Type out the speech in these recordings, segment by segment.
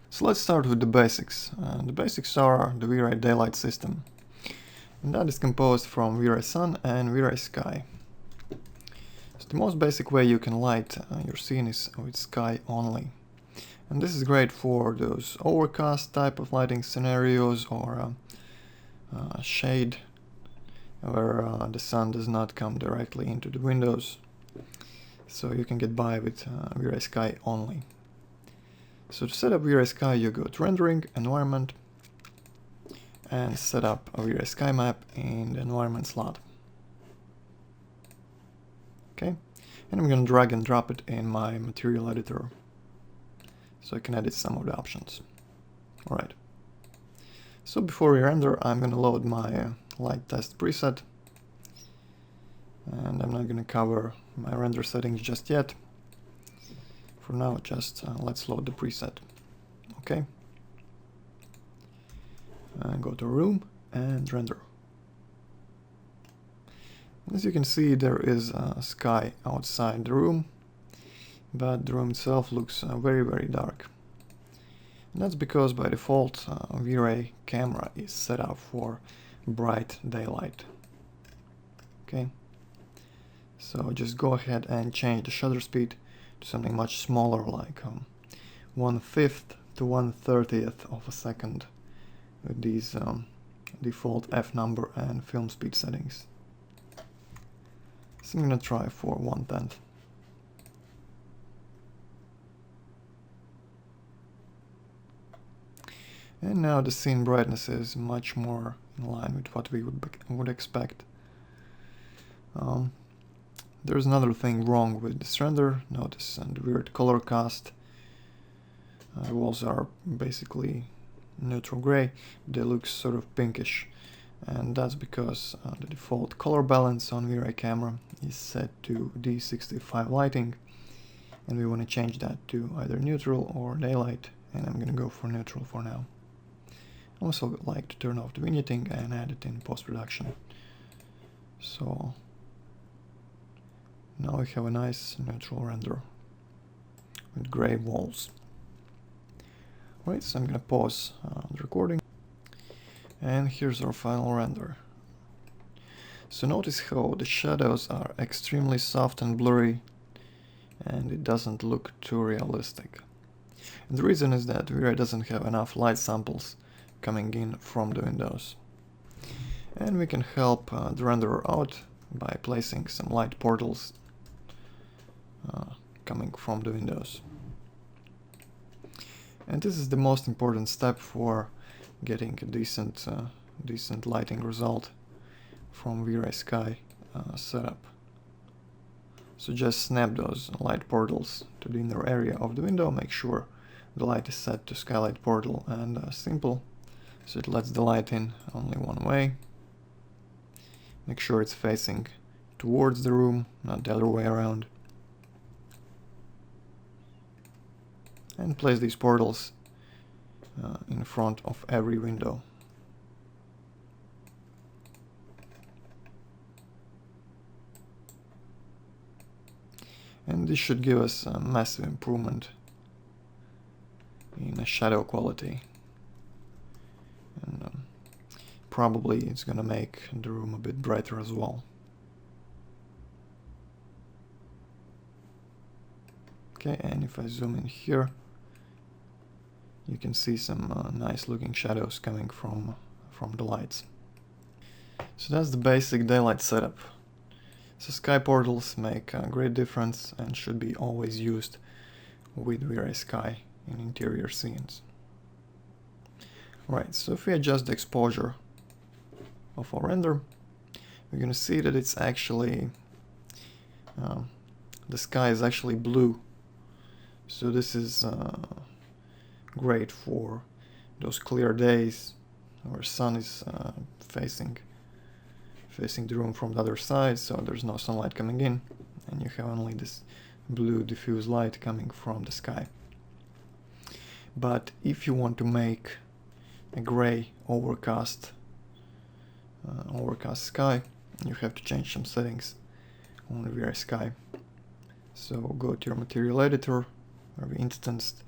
So let's start with the basics. The basics are the V-Ray daylight system, and that is composed from V-Ray sun and V-Ray sky. So the most basic way you can light your scene is with sky only. And this is great for those overcast type of lighting scenarios or shade where the sun does not come directly into the windows. So you can get by with V-Ray sky only. So to set up V-Ray sky, you go to rendering, environment, and set up a V-Ray sky map in the environment slot. Okay, and I'm going to drag and drop it in my material editor so I can edit some of the options. Alright, so before we render, I'm going to load my light test preset, and I'm not going to cover my render settings just yet. For now, just let's load the preset. Okay, go to room and render. As you can see, there is a sky outside the room, but the room itself looks very dark. And that's because by default V-Ray camera is set up for bright daylight. Okay, so just go ahead and change the shutter speed to something much smaller, like 1/5 to 1/30th of a second with these default f number and film speed settings. So I'm gonna try for 1/10. And now the scene brightness is much more in line with what we would expect. There's another thing wrong with this render. Notice the weird color cast. The walls are basically neutral gray. They look sort of pinkish, and that's because the default color balance on V-Ray camera is set to D65 lighting, and we want to change that to either neutral or daylight, and I'm going to go for neutral for now. I also like to turn off the vignetting and add it in post-production. So now we have a nice neutral render with gray walls. Alright, so I'm gonna pause the recording, and here's our final render. So notice how the shadows are extremely soft and blurry, and it doesn't look too realistic. And the reason is that V-Ray doesn't have enough light samples coming in from the windows. And we can help the renderer out by placing some light portals coming from the windows. And this is the most important step for getting a decent lighting result from V-Ray sky setup. So just snap those light portals to the inner area of the window, make sure the light is set to skylight portal and simple, so it lets the light in only one way. Make sure it's facing towards the room, not the other way around. And place these portals in front of every window. And this should give us a massive improvement in shadow quality. And probably it's gonna make the room a bit brighter as well. Okay, and if I zoom in here, you can see some nice looking shadows coming from the lights. So that's the basic daylight setup. So sky portals make a great difference and should be always used with V-Ray sky in interior scenes. Right, so if we adjust the exposure of our render, we're going to see that it's actually the sky is actually blue. So this is great for those clear days where sun is facing the room from the other side, so there's no sunlight coming in and you have only this blue diffuse light coming from the sky. But if you want to make a gray overcast sky, you have to change some settings on the V-Ray sky. So go to your material editor where we instanced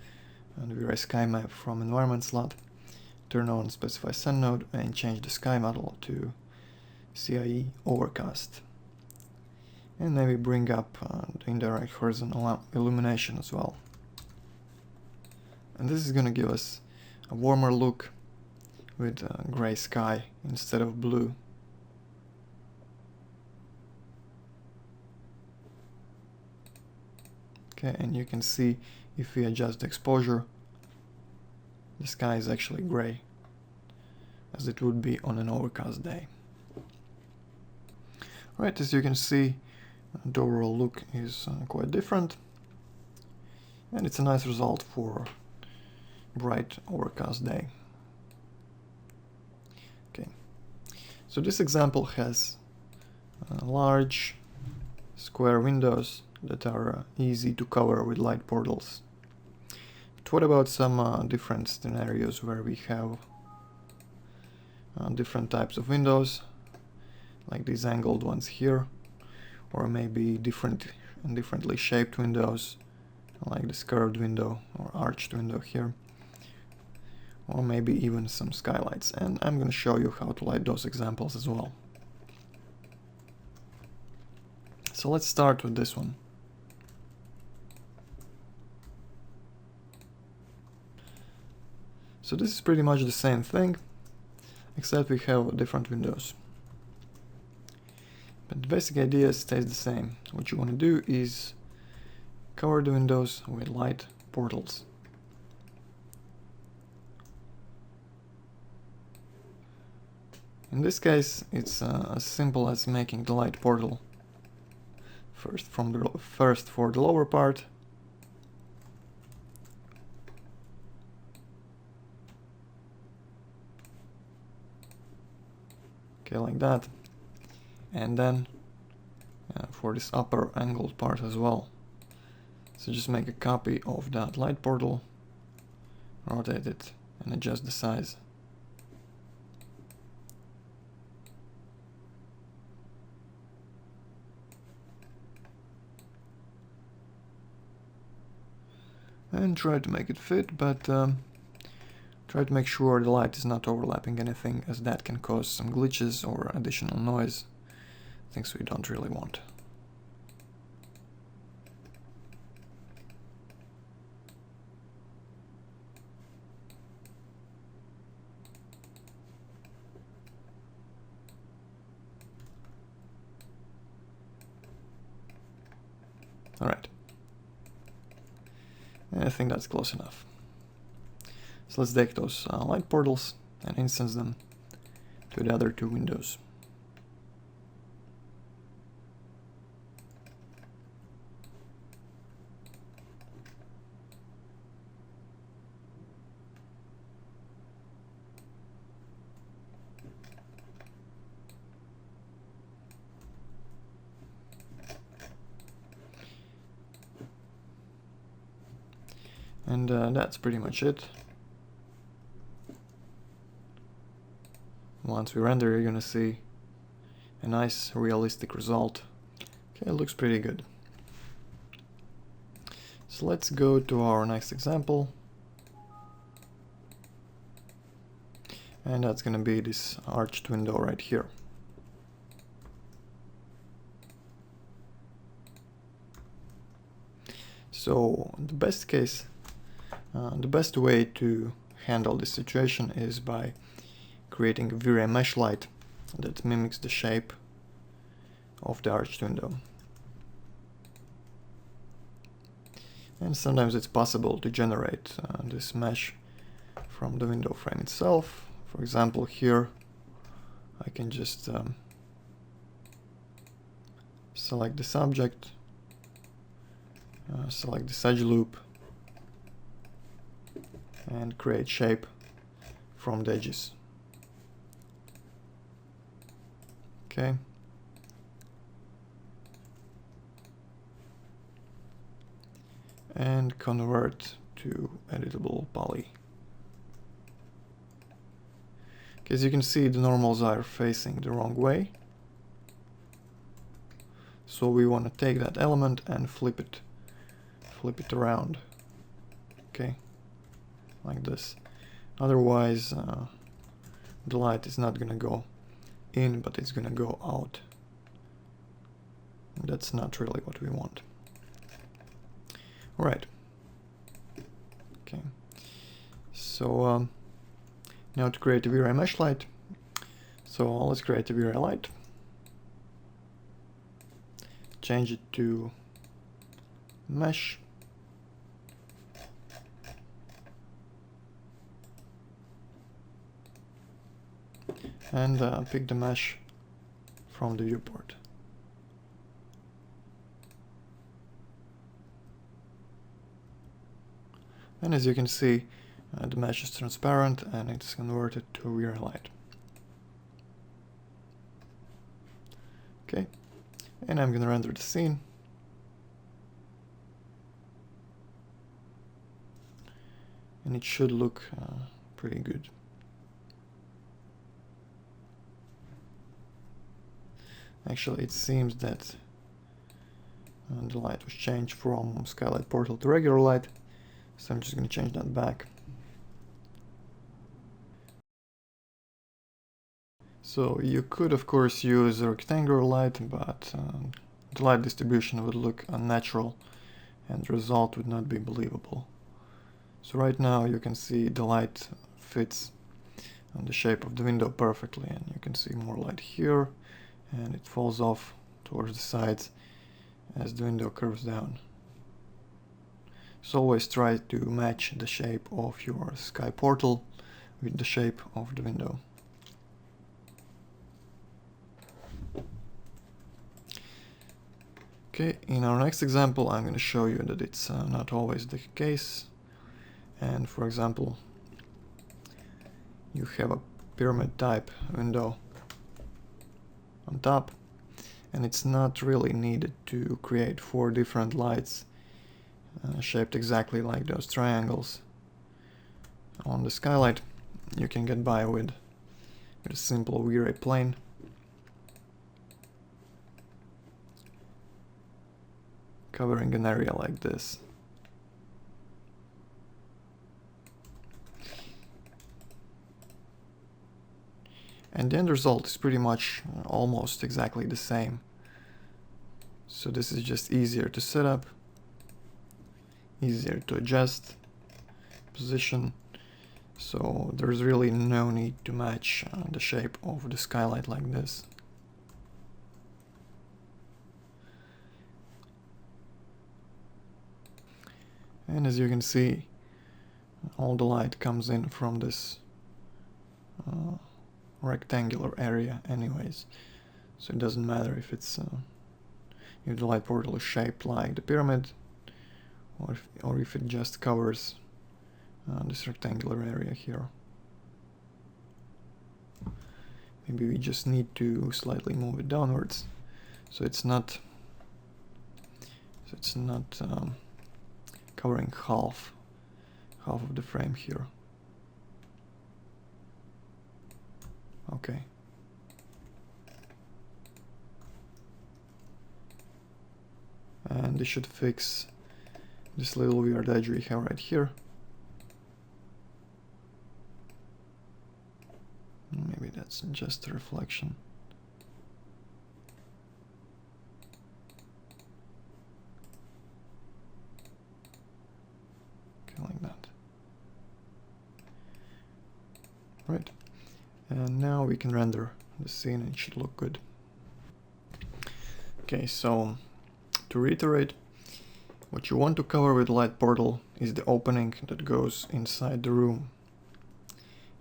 and VRay Sky Map from environment slot, turn on specify send node, and change the sky model to CIE overcast. And maybe bring up the indirect horizontal illumination as well. And this is going to give us a warmer look with gray sky instead of blue. Okay, and you can see if we adjust the exposure, the sky is actually gray, as it would be on an overcast day. Right, as you can see, the overall look is quite different, and it's a nice result for bright overcast day. Okay, so this example has large square windows that are easy to cover with light portals. But what about some different scenarios where we have different types of windows, like these angled ones here, or maybe differently shaped windows, like this curved window or arched window here, or maybe even some skylights, and I'm going to show you how to light those examples as well. So let's start with this one. So this is pretty much the same thing, except we have different windows. But the basic idea stays the same. What you want to do is cover the windows with light portals. In this case, it's as simple as making the light portal first for the lower part, okay, like that, and then for this upper angled part as well. So just make a copy of that light portal, rotate it, and adjust the size. And try to make it fit, but try to make sure the light is not overlapping anything, as that can cause some glitches or additional noise, things we don't really want. Alright. I think that's close enough. So let's take those light portals and instance them to the other two windows. And that's pretty much it. Once we render, you're gonna see a nice realistic result. Okay, it looks pretty good. So let's go to our next example. And that's gonna be this arched window right here. So the best way to handle this situation is by creating a VRay mesh light that mimics the shape of the arched window. And sometimes it's possible to generate this mesh from the window frame itself. For example, here I can just select this object, select this edge loop, and create shape from the edges. Okay. And convert to editable poly. Okay, as you can see, the normals are facing the wrong way. So we want to take that element and flip it around. Okay. like this. Otherwise, the light is not gonna go in, but it's gonna go out. And that's not really what we want. All right. Okay. So now to create a V-Ray mesh light. So let's create a V-Ray light. Change it to mesh. And pick the mesh from the viewport. And as you can see, the mesh is transparent and it's converted to a V-Ray light. Okay, and I'm gonna render the scene. And it should look pretty good. Actually, it seems that the light was changed from skylight portal to regular light, so I'm just going to change that back. So you could of course use a rectangular light, but the light distribution would look unnatural and the result would not be believable. So right now you can see the light fits on the shape of the window perfectly, and you can see more light here, and it falls off towards the sides as the window curves down. So always try to match the shape of your sky portal with the shape of the window. Okay, in our next example I'm going to show you that it's not always the case. And for example, you have a pyramid type window on top, and it's not really needed to create 4 different lights shaped exactly like those triangles on the skylight. You can get by with a simple V-Ray plane. Covering an area like this. And the end result is pretty much almost exactly the same. So this is just easier to set up, easier to adjust, position. So there's really no need to match the shape of the skylight like this. And as you can see, all the light comes in from this rectangular area anyways, so it doesn't matter if it's if the light portal is shaped like the pyramid or if it just covers this rectangular area here. Maybe we just need to slightly move it downwards so it's not covering half of the frame here. Okay. And this should fix this little weird edge we have right here. Maybe that's just a reflection. Okay, like that. Right. And now we can render the scene and it should look good. Okay, so to reiterate, what you want to cover with the light portal is the opening that goes inside the room.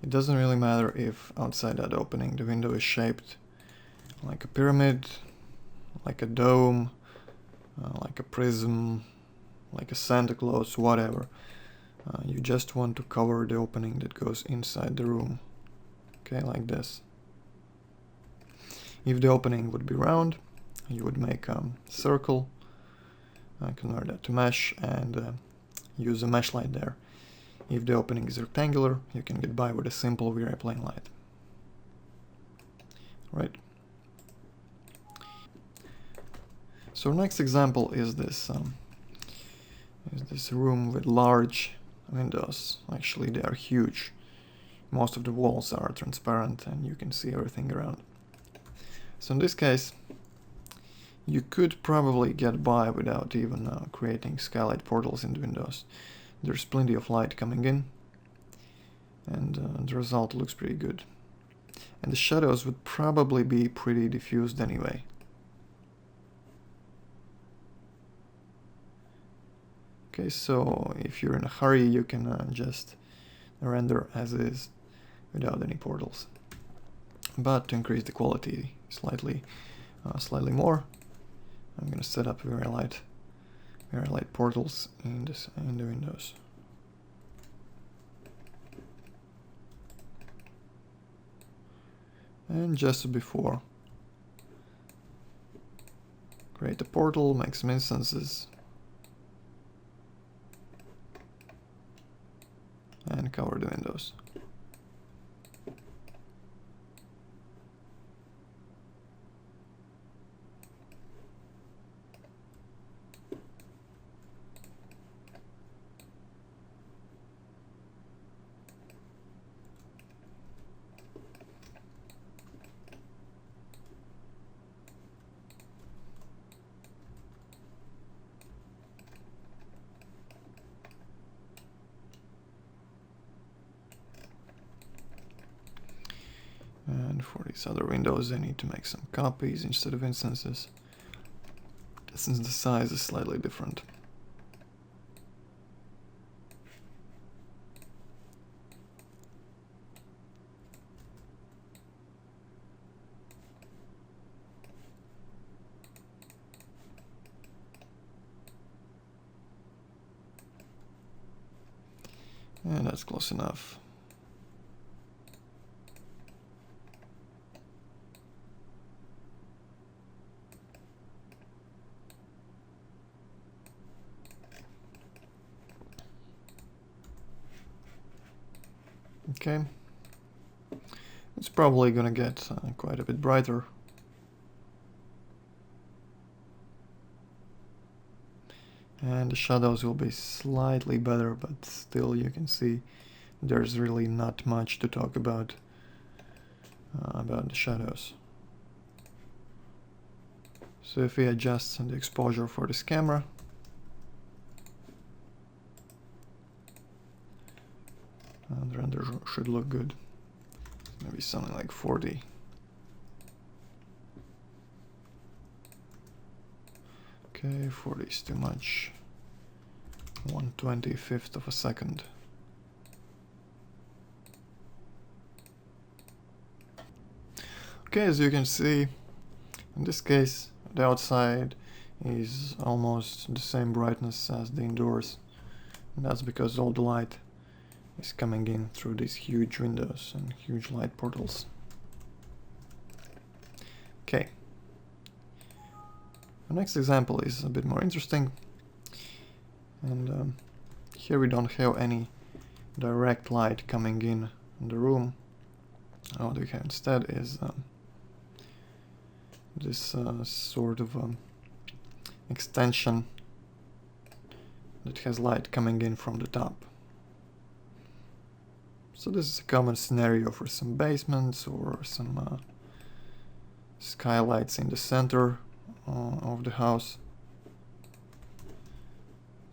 It doesn't really matter if outside that opening the window is shaped like a pyramid, like a dome, like a prism, like a Santa Claus, whatever. You just want to cover the opening that goes inside the room. Okay, like this. If the opening would be round, you would make a circle, convert that to mesh, and use a mesh light there. If the opening is rectangular, you can get by with a simple V-Ray plane light. Right. So our next example is this room with large windows. Actually, they are huge. Most of the walls are transparent and you can see everything around. So in this case, you could probably get by without even creating skylight portals in the windows. There's plenty of light coming in, and the result looks pretty good. And the shadows would probably be pretty diffused anyway. Okay, so if you're in a hurry, you can just render as is without any portals. But to increase the quality slightly more, I'm gonna set up very light portals in the windows. And just before, create a portal, make some instances, and cover the windows. And for these other windows, I need to make some copies instead of instances, since the size is slightly different. And that's close enough. Okay, it's probably gonna get quite a bit brighter. And the shadows will be slightly better, but still you can see there's really not much to talk about the shadows. So if we adjust the exposure for this camera, the render should look good. Maybe something like 40. Okay, 40 is too much. 1/25 of a second. Okay, as you can see, in this case, the outside is almost the same brightness as the indoors. And that's because all the light is coming in through these huge windows and huge light portals. Okay. The next example is a bit more interesting. And here we don't have any direct light coming in the room. What we have instead is this sort of extension that has light coming in from the top. So this is a common scenario for some basements or some skylights in the center of the house.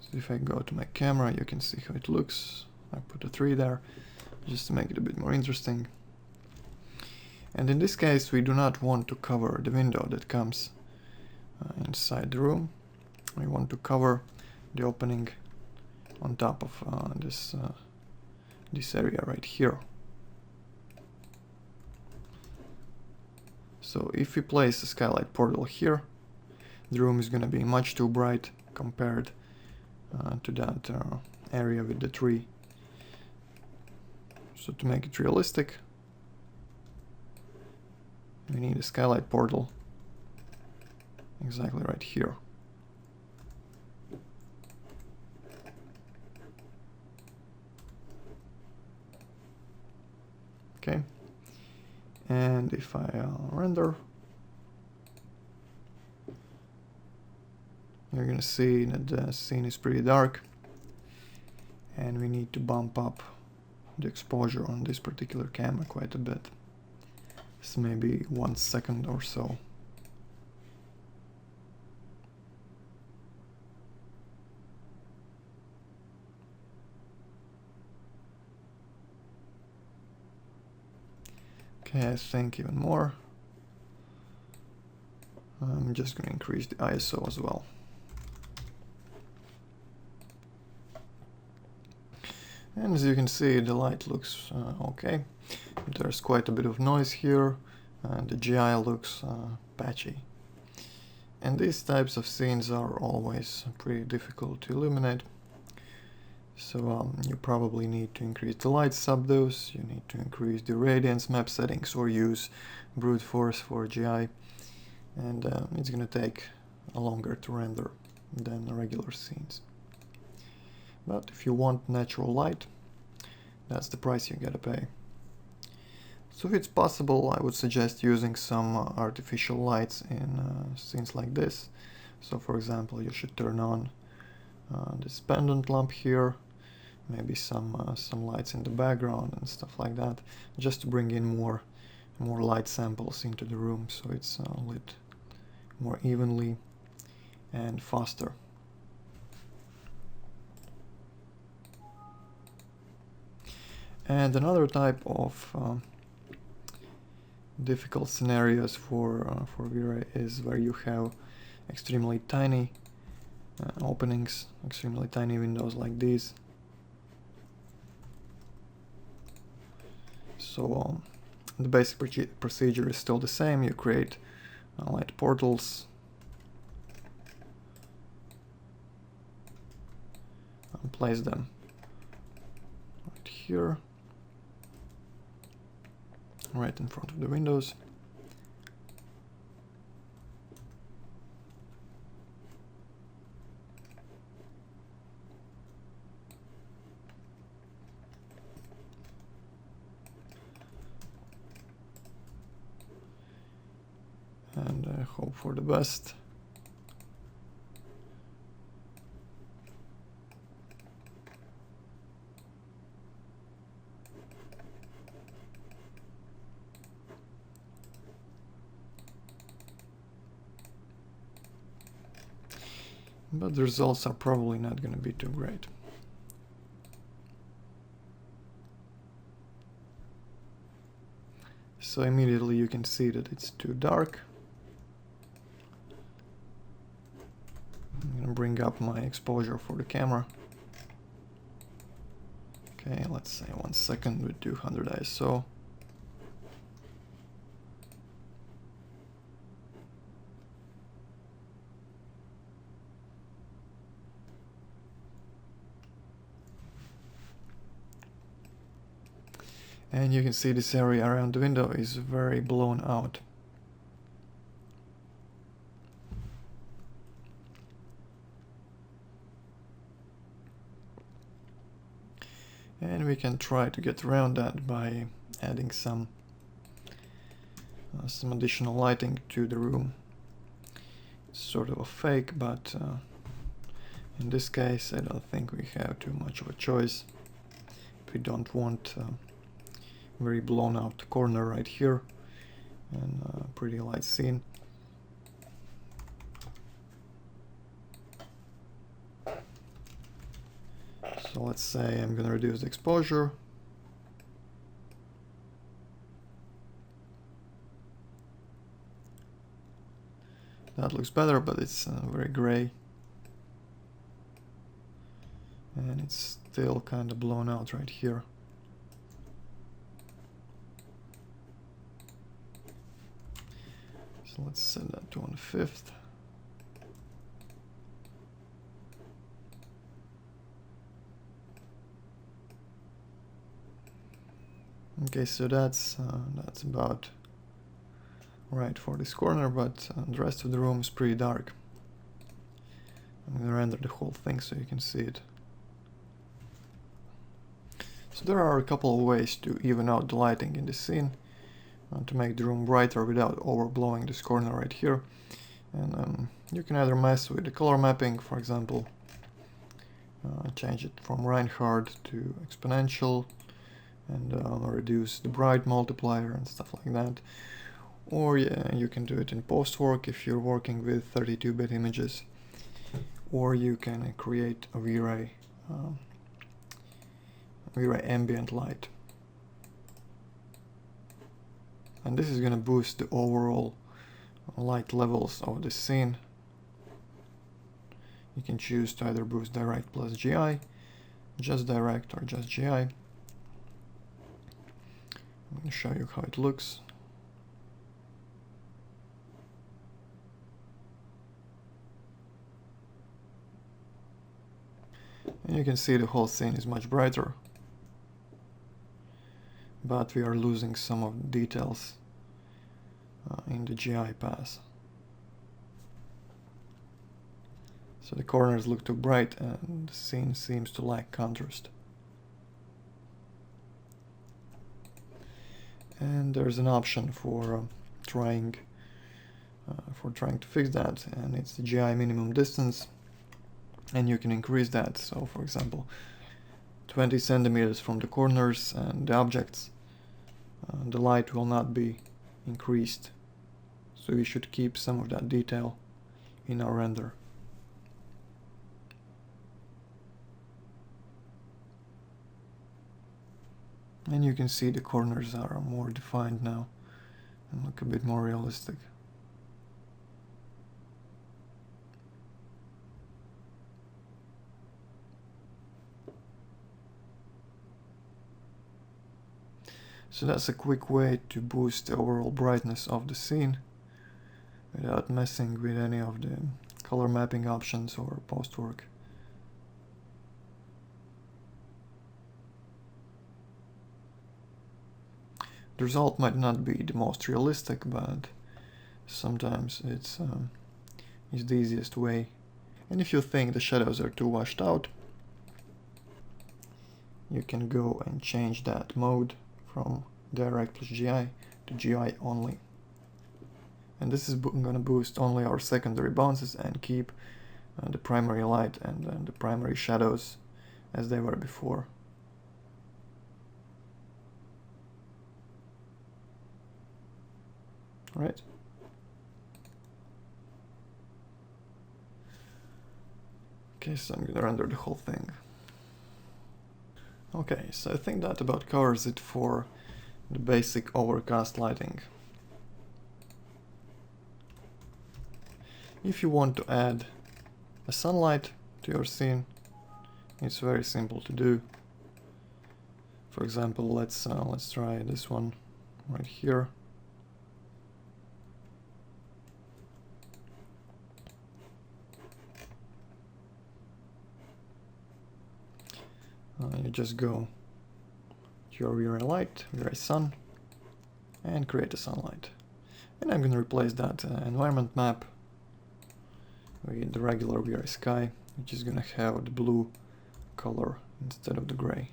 So if I go to my camera, you can see how it looks. I put a 3 there just to make it a bit more interesting. And in this case, we do not want to cover the window that comes inside the room. We want to cover the opening on top of this area right here. So if we place a skylight portal here, the room is going to be much too bright compared to that area with the tree. So to make it realistic, we need a skylight portal exactly right here. Okay, and if I render, you're gonna see that the scene is pretty dark, and we need to bump up the exposure on this particular camera quite a bit. It's maybe 1 second or so. Okay, I think even more. I'm just going to increase the ISO as well. And as you can see, the light looks okay. There's quite a bit of noise here, and the GI looks patchy. And these types of scenes are always pretty difficult to illuminate. So you probably need to increase the light subdose, you need to increase the radiance map settings, or use brute force for GI. And it's gonna take longer to render than regular scenes. But if you want natural light, that's the price you gotta pay. So if it's possible, I would suggest using some artificial lights in scenes like this. So for example, you should turn on this pendant lamp here, maybe some lights in the background and stuff like that, just to bring in more light samples into the room, so it's lit more evenly and faster. And another type of difficult scenarios for V-Ray is where you have extremely tiny openings, extremely tiny windows like these. So the basic procedure is still the same. You create light portals and place them right here, right in front of the windows. And I hope for the best. But the results are probably not going to be too great. So immediately you can see that it's too dark. I'm going to bring up my exposure for the camera. Okay, let's say 1 second with 200 ISO. And you can see this area around the window is very blown out. And we can try to get around that by adding some additional lighting to the room. It's sort of a fake, but in this case I don't think we have too much of a choice. We don't want very blown out corner right here and pretty light scene. So let's say I'm gonna reduce the exposure. That looks better, but it's very gray. And it's still kind of blown out right here. So let's set that to 1/5. Okay, so that's about right for this corner, but the rest of the room is pretty dark. I'm gonna render the whole thing so you can see it. So there are a couple of ways to even out the lighting in this scene, to make the room brighter without overblowing this corner right here. And you can either mess with the color mapping, for example, change it from Reinhardt to exponential, and reduce the bright multiplier and stuff like that. Or yeah, you can do it in post-work if you're working with 32-bit images, or you can create a V-Ray ambient light, and this is going to boost the overall light levels of the scene. You can choose to either boost direct plus GI, just direct, or just GI. I'm going to show you how it looks. And you can see the whole scene is much brighter, but we are losing some of the details in the GI pass. So the corners look too bright and the scene seems to lack contrast. And there's an option for trying to fix that, and it's the GI minimum distance, and you can increase that. So for example, 20 centimeters from the corners and the objects, the light will not be increased, so we should keep some of that detail in our render. And you can see the corners are more defined now and look a bit more realistic. So that's a quick way to boost the overall brightness of the scene without messing with any of the color mapping options or post-work. The result might not be the most realistic, but sometimes it's the easiest way. And if you think the shadows are too washed out, you can go and change that mode from direct plus GI to GI only. And this is going to boost only our secondary bounces and keep the primary light and the primary shadows as they were before. Right? Okay, so I'm gonna render the whole thing. Okay, so I think that about covers it for the basic overcast lighting. If you want to add a sunlight to your scene, it's very simple to do. For example, let's try this one right here. You just go to your V-Ray light, V-Ray sun, and create a sunlight. And I'm going to replace that environment map with the regular V-Ray sky, which is going to have the blue color instead of the gray.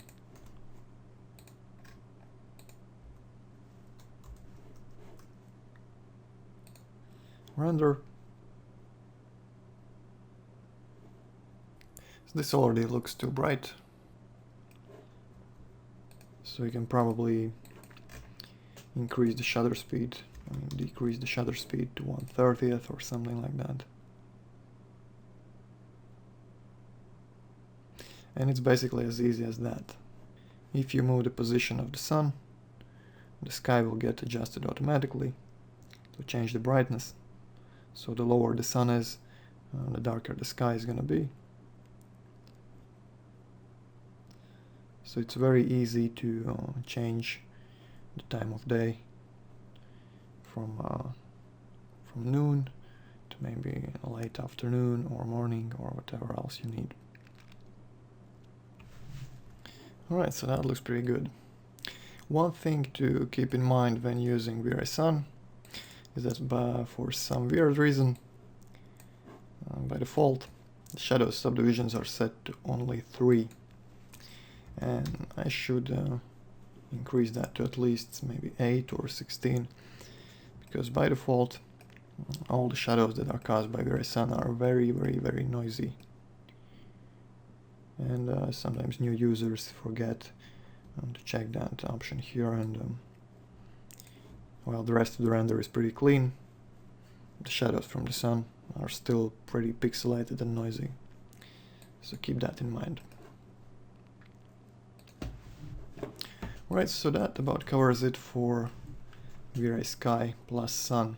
Render. So this already looks too bright. So you can probably increase the shutter speed, decrease the shutter speed to 1/30th or something like that. And it's basically as easy as that. If you move the position of the sun, the sky will get adjusted automatically to change the brightness. So the lower the sun is, the darker the sky is going to be. So it's very easy to change the time of day from noon to maybe late afternoon or morning or whatever else you need. Alright, so that looks pretty good. One thing to keep in mind when using V-Ray Sun is that for some weird reason, by default, the shadow subdivisions are set to only 3. And I should increase that to at least maybe 8 or 16, because by default all the shadows that are caused by V-Ray Sun are very, very, very noisy. and sometimes new users forget to check that option here, and well, the rest of the render is pretty clean. The shadows from the sun are still pretty pixelated and noisy, so keep that in mind. Alright, so that about covers it for V-Ray Sky plus Sun.